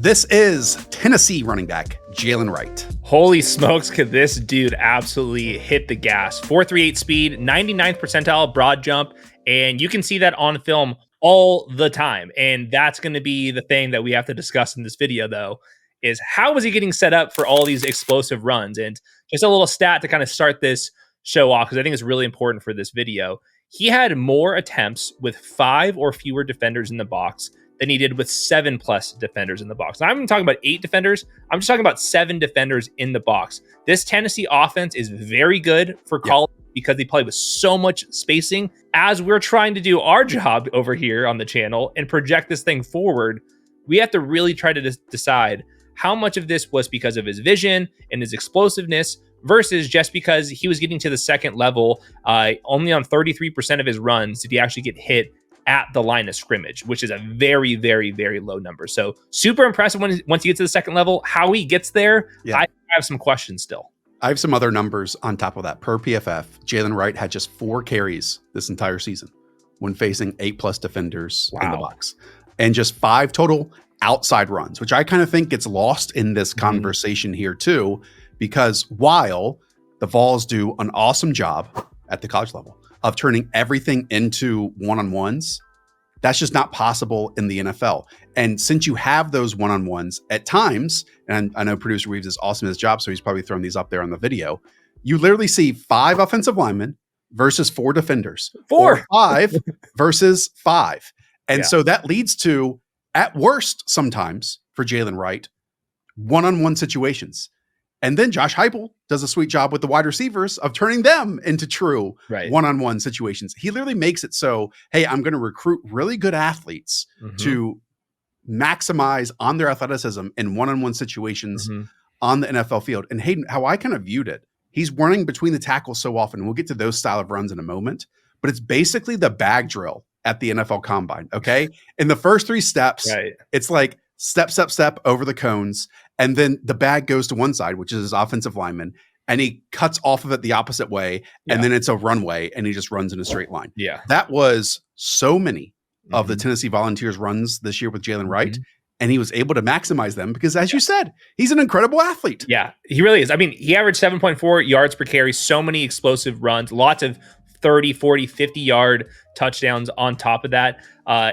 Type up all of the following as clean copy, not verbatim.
This is Tennessee running back Jaylen Wright. Holy smokes, could this dude absolutely hit the gas. 4.38 speed, 99th percentile broad jump, and you can see that on film all the time. And that's going to be the thing that we have to discuss in this video, though, is how was he getting set up for all these explosive runs? And just a little stat to kind of start this show off, because I think it's really important for this video. He had more attempts with 5 or fewer defenders in the box than he did with 7+ defenders in the box. Now, I'm not talking about 8 defenders. I'm just talking about 7 defenders in the box. This Tennessee offense is very good for college because they play with so much spacing. As we're trying to do our job over here on the channel and project this thing forward, we have to really try to decide how much of this was because of his vision and his explosiveness versus just because he was getting to the second level. Only on 33% of his runs did he actually get hit at the line of scrimmage, which is a very, very, very low number. So super impressive once he gets to the second level. How he gets there, I have some questions still. I have some other numbers on top of that. Per PFF, Jaylen Wright had just 4 carries this entire season when facing 8+ defenders in the box, and just 5 total outside runs, which I kind of think gets lost in this conversation here too, because while the Vols do an awesome job at the college level of turning everything into one-on-ones, that's just not possible in the NFL. And since you have those one-on-ones at times, and I know producer Reeves is awesome at his job, so he's probably throwing these up there on the video, you literally see 5 offensive linemen versus 4 defenders. 4. Or 5 versus 5. And so that leads to, at worst sometimes for Jaylen Wright, one-on-one situations. And then Josh Heupel does a sweet job with the wide receivers of turning them into true one-on-one situations. He literally makes it so, hey, I'm going to recruit really good athletes to maximize on their athleticism in one-on-one situations on the NFL field. And Hayden, how I kind of viewed it, he's running between the tackles so often. We'll get to those style of runs in a moment, but it's basically the bag drill at the NFL Combine, okay? In the first 3 steps, it's like step, step, step over the cones. And then the bag goes to one side, which is his offensive lineman, and he cuts off of it the opposite way. And then it's a runway, and he just runs in a straight line. That was so many of the Tennessee Volunteers runs this year with Jaylen Wright. And he was able to maximize them because, as you said, he's an incredible athlete. Yeah, he really is. I mean, he averaged 7.4 yards per carry, so many explosive runs, lots of 30, 40, 50-yard touchdowns on top of that.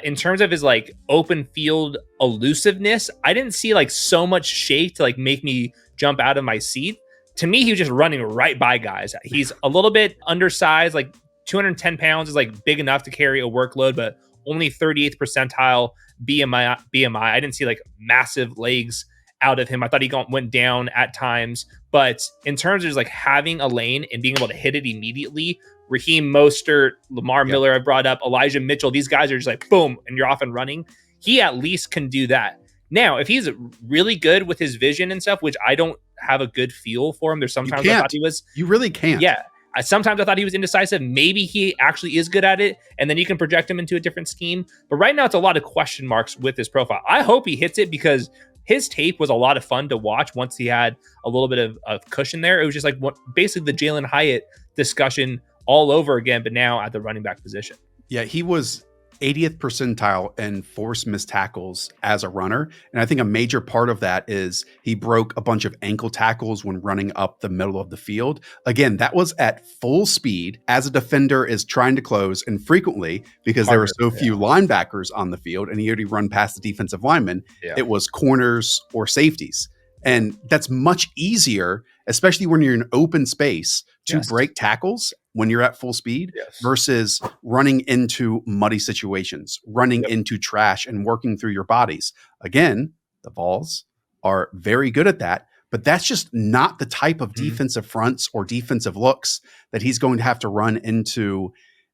In terms of his like open field elusiveness, I didn't see like so much shake to like make me jump out of my seat. To me, he was just running right by guys. He's a little bit undersized, like 210 pounds is like big enough to carry a workload, but only 38th percentile BMI. I didn't see like massive legs out of him. I thought he went down at times, but in terms of just like having a lane and being able to hit it immediately, Raheem Mostert, Lamar Miller I brought up, Elijah Mitchell, these guys are just like boom, and you're off and running. He at least can do that. Now, if he's really good with his vision and stuff, which I don't have a good feel for him, there's sometimes I thought he was. You really can't. Yeah. Sometimes I thought he was indecisive. Maybe he actually is good at it, and then you can project him into a different scheme. But right now, it's a lot of question marks with his profile. I hope he hits it because his tape was a lot of fun to watch once he had a little bit of cushion there. It was just like basically the Jalin Hyatt discussion all over again, but now at the running back position. Yeah, he was 80th percentile in forced missed tackles as a runner. And I think a major part of that is he broke a bunch of ankle tackles when running up the middle of the field. Again, that was at full speed as a defender is trying to close, and frequently, because there were so few linebackers on the field and he already run past the defensive lineman, it was corners or safeties. And that's much easier, especially when you're in open space, to break tackles when you're at full speed versus running into muddy situations, running into trash and working through your bodies. Again, the Vols are very good at that, but that's just not the type of defensive fronts or defensive looks that he's going to have to run into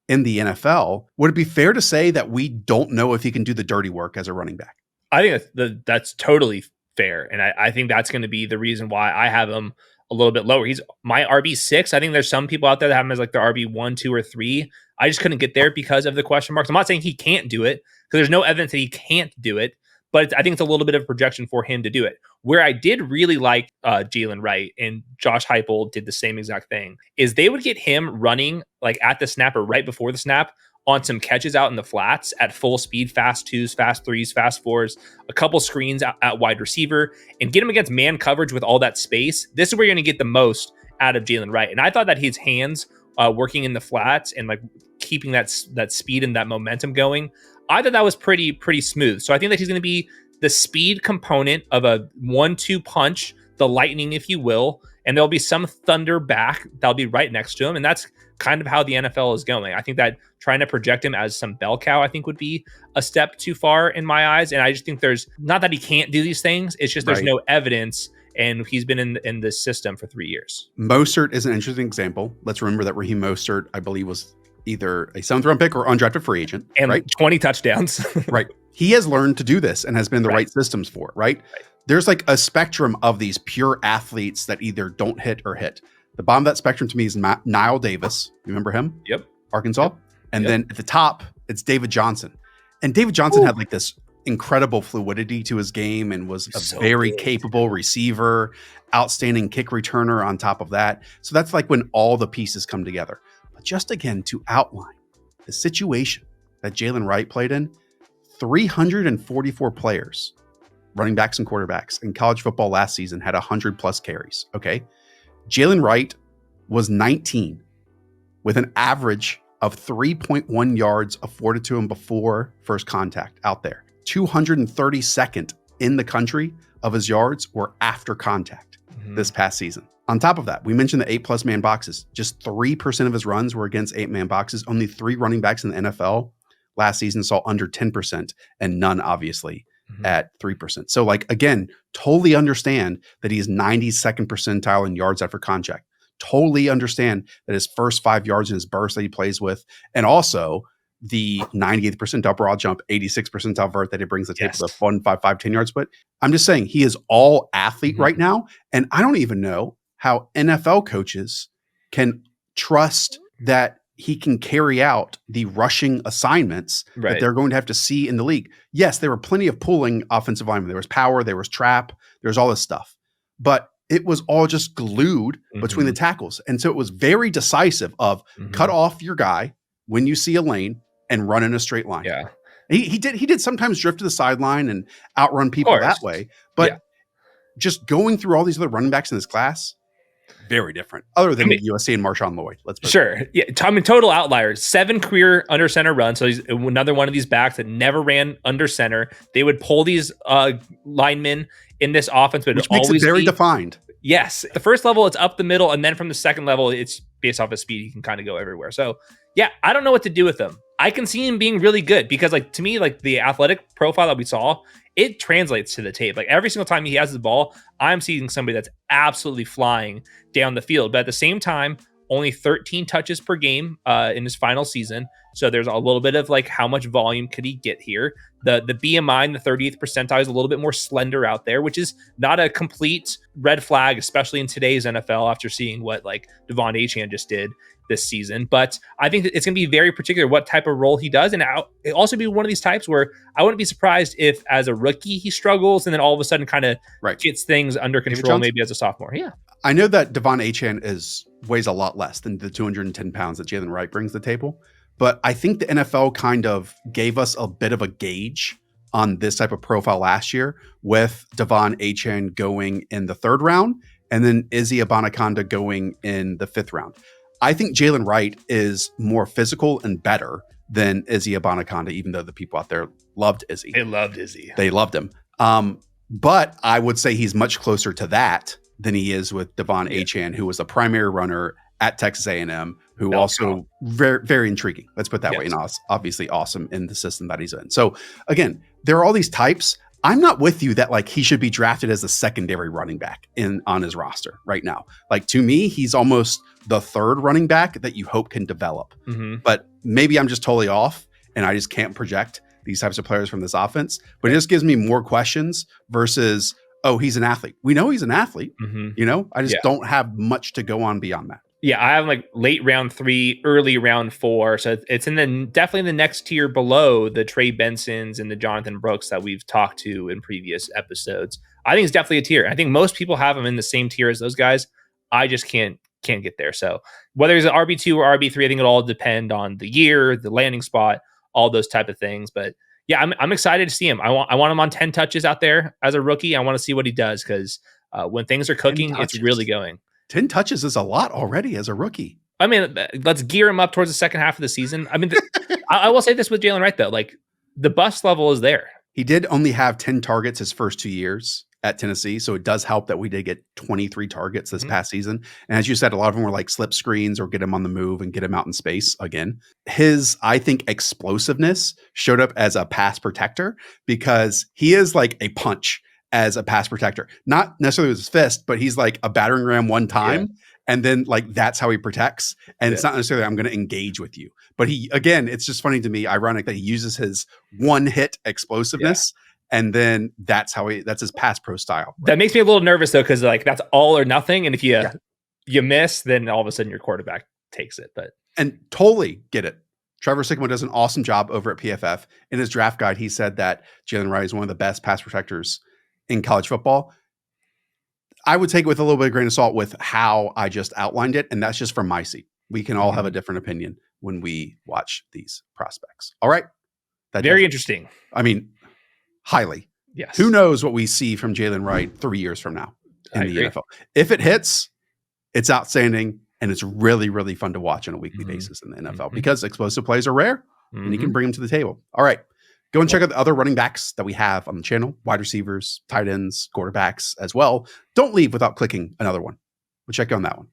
in the NFL. Would it be fair to say that we don't know if he can do the dirty work as a running back? I think that's totally fair. And I think that's going to be the reason why I have him a little bit lower. He's my RB6. I think there's some people out there that have him as like their RB1, 2, or 3. I just couldn't get there because of the question marks. I'm not saying he can't do it because there's no evidence that he can't do it, but I think it's a little bit of projection for him to do it. Where I did really like Jaylen Wright, and Josh Heupel did the same exact thing, is they would get him running like at the snap or right before the snap on some catches out in the flats at full speed, fast twos, fast threes, fast fours, a couple screens at wide receiver, and get him against man coverage with all that space, this is where you're going to get the most out of Jaylen Wright. And I thought that his hands working in the flats and like keeping that speed and that momentum going, I thought that was pretty smooth. So I think that he's going to be the speed component of a 1-2 punch, the lightning, if you will, and there'll be some thunder back that'll be right next to him. And that's kind of how the NFL is going. I think that trying to project him as some bell cow, I think would be a step too far in my eyes. And I just think there's not that he can't do these things. It's just there's no evidence. And he's been in this system for 3 years. Mostert is an interesting example. Let's remember that Raheem Mostert, I believe, was either a 7th round pick or undrafted free agent. And right? 20 touchdowns. Right. He has learned to do this and has been in the right systems for it, right? There's like a spectrum of these pure athletes that either don't hit or hit. The bottom of that spectrum to me is Niall Davis. You remember him? Yep. Arkansas. Yep. And then at the top, it's David Johnson. And David Johnson had like this incredible fluidity to his game and was a very capable receiver, outstanding kick returner on top of that. So that's like when all the pieces come together. But just again, to outline the situation that Jaylen Wright played in, 344 players, running backs and quarterbacks in college football last season had 100 plus carries. Okay. Jaylen Wright was 19 with an average of 3.1 yards afforded to him before first contact out there. 232nd in the country of his yards were after contact this past season. On top of that, we mentioned the 8+ man boxes. Just 3% of his runs were against 8-man boxes. Only 3 running backs in the NFL last season saw under 10%, and none, obviously, at 3%. So, like, again, totally understand that he's 92nd percentile in yards after contact. Totally understand that his first 5 yards in his burst that he plays with, and also the 98th percentile broad jump, 86th percentile vert that he brings the table to 1, 5, 5, 10 yards. But I'm just saying he is all athlete right now. And I don't even know how NFL coaches can trust that he can carry out the rushing assignments that they're going to have to see in the league. Yes, there were plenty of pulling offensive linemen. There was power, there was trap, there was all this stuff. But it was all just glued between the tackles. And so it was very decisive of cut off your guy when you see a lane and run in a straight line. Yeah. He did sometimes drift to the sideline and outrun people that way. But just going through all these other running backs in this class, very different. Other than USC and Marshawn Lloyd. Let's put sure. Yeah. I mean, total outliers. 7 career under center runs. So he's another one of these backs that never ran under center. They would pull these linemen in this offense, but which makes it very defined. Yes. The first level, it's up the middle. And then from the second level, it's based off his speed. He can kind of go everywhere. So yeah, I don't know what to do with him. I can see him being really good because, like, to me, like the athletic profile that we saw, it translates to the tape. Like every single time he has the ball, I'm seeing somebody that's absolutely flying down the field. But at the same time, only 13 touches per game in his final season. So there's a little bit of like how much volume could he get here? The BMI in the 30th percentile is a little bit more slender out there, which is not a complete red flag, especially in today's NFL after seeing what like Devon Achane just did this season. But I think that it's going to be very particular what type of role he does. And it'll also be one of these types where I wouldn't be surprised if as a rookie he struggles and then all of a sudden kind of gets things under control maybe as a sophomore. Yeah. I know that Devon Achane weighs a lot less than the 210 pounds that Jaylen Wright brings to the table. But I think the NFL kind of gave us a bit of a gauge on this type of profile last year with Devon Achane going in the 3rd round and then Izzy Abanikanda going in the 5th round. I think Jaylen Wright is more physical and better than Izzy Abanikanda, even though the people out there loved Izzy. They loved Izzy. They loved him. But I would say he's much closer to that than he is with Devon Achane, who was the primary runner at Texas A&M, who also very, very intriguing. Let's put it that way. And obviously awesome in the system that he's in. So again, there are all these types. I'm not with you that like he should be drafted as a secondary running back on his roster right now. Like to me, he's almost the 3rd running back that you hope can develop. But maybe I'm just totally off and I just can't project these types of players from this offense. But it just gives me more questions versus, oh, he's an athlete. We know he's an athlete. You know, I just don't have much to go on beyond that. Yeah, I have like late round 3, early round 4. So it's definitely the next tier below the Trey Bensons and the Jonathan Brooks that we've talked to in previous episodes. I think it's definitely a tier. I think most people have him in the same tier as those guys. I just can't can't get there. So whether he's an RB2 or RB3, I think it'll all depend on the year, the landing spot, all those type of things. But yeah, I'm excited to see him. I want him on 10 touches out there as a rookie. I want to see what he does because when things are cooking, it's really going. 10 touches is a lot already as a rookie. I mean, let's gear him up towards the second half of the season. I mean, I will say this with Jaylen Wright, though. Like, the bust level is there. He did only have 10 targets his first 2 years at Tennessee, so it does help that we did get 23 targets this past season. And as you said, a lot of them were like slip screens or get him on the move and get him out in space again. His, I think, explosiveness showed up as a pass protector because he is like a punch as a pass protector. Not necessarily with his fist, but he's like a battering ram one time. Yeah. And then like that's how he protects. And it's not necessarily I'm going to engage with you. But he, again, it's just funny to me, ironic that he uses his one hit explosiveness. Yeah. And then that's his pass pro style. Right? That makes me a little nervous though, because like that's all or nothing. And if you miss, then all of a sudden your quarterback takes it. And totally get it. Trevor Sikkema does an awesome job over at PFF. In his draft guide, he said that Jaylen Wright is one of the best pass protectors in college football. I would take it with a little bit of grain of salt with how I just outlined it. And that's just from my seat. We can all have a different opinion when we watch these prospects. All right. Very interesting. I mean, highly. Yes. Who knows what we see from Jaylen Wright 3 years from now in the NFL. If it hits, it's outstanding. And it's really, really fun to watch on a weekly basis in the NFL because explosive plays are rare and you can bring them to the table. All right. Go and check out the other running backs that we have on the channel, wide receivers, tight ends, quarterbacks as well. Don't leave without clicking another one. We'll check on that one.